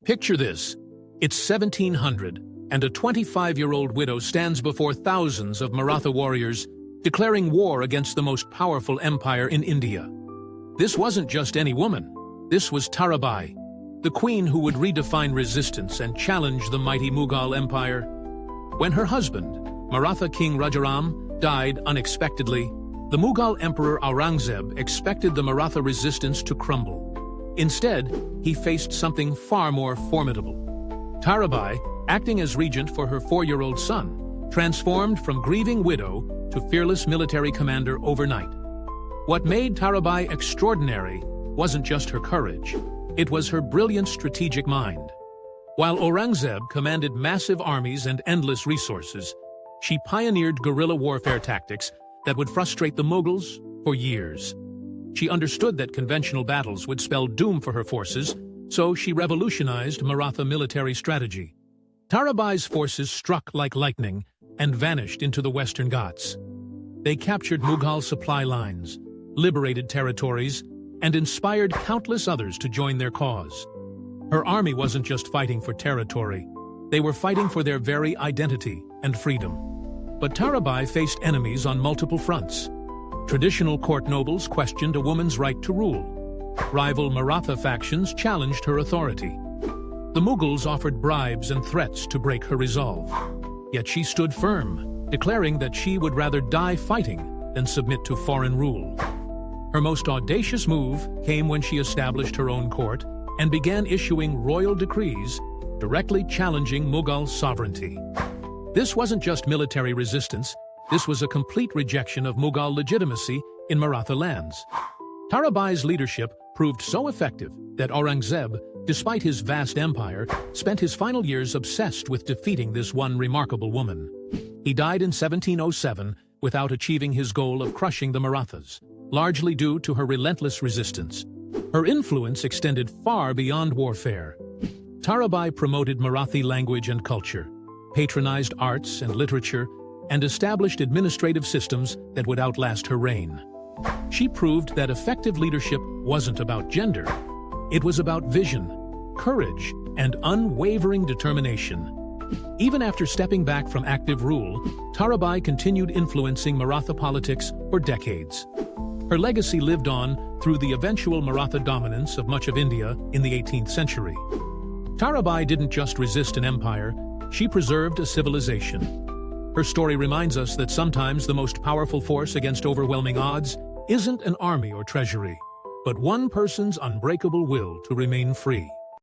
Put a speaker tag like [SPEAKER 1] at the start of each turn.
[SPEAKER 1] Picture this. It's 1700, and a 25-year-old widow stands before thousands of Maratha warriors, declaring war against the most powerful empire in India. This wasn't just any woman. This was Tarabai, the queen who would redefine resistance and challenge the mighty Mughal Empire. When her husband, Maratha King Rajaram, died unexpectedly, the Mughal Emperor Aurangzeb expected the Maratha resistance to crumble. Instead, he faced something far more formidable. Tarabai, acting as regent for her 4-year-old son, transformed from grieving widow to fearless military commander overnight. What made Tarabai extraordinary wasn't just her courage, it was her brilliant strategic mind. While Aurangzeb commanded massive armies and endless resources, she pioneered guerrilla warfare tactics that would frustrate the Mughals for years. She understood that conventional battles would spell doom for her forces, so she revolutionized Maratha military strategy. Tarabai's forces struck like lightning and vanished into the Western Ghats. They captured Mughal supply lines, liberated territories, and inspired countless others to join their cause. Her army wasn't just fighting for territory, they were fighting for their very identity and freedom. But Tarabai faced enemies on multiple fronts. Traditional court nobles questioned a woman's right to rule. Rival Maratha factions challenged her authority. The Mughals offered bribes and threats to break her resolve. Yet she stood firm, declaring that she would rather die fighting than submit to foreign rule. Her most audacious move came when she established her own court and began issuing royal decrees directly challenging Mughal sovereignty. This wasn't just military resistance, this was a complete rejection of Mughal legitimacy in Maratha lands. Tarabai's leadership proved so effective that Aurangzeb, despite his vast empire, spent his final years obsessed with defeating this one remarkable woman. He died in 1707 without achieving his goal of crushing the Marathas, largely due to her relentless resistance. Her influence extended far beyond warfare. Tarabai promoted Marathi language and culture, patronized arts and literature, and established administrative systems that would outlast her reign. She proved that effective leadership wasn't about gender. It was about vision, courage, and unwavering determination. Even after stepping back from active rule, Tarabai continued influencing Maratha politics for decades. Her legacy lived on through the eventual Maratha dominance of much of India in the 18th century. Tarabai didn't just resist an empire, she preserved a civilization. Her story reminds us that sometimes the most powerful force against overwhelming odds isn't an army or treasury, but one person's unbreakable will to remain free.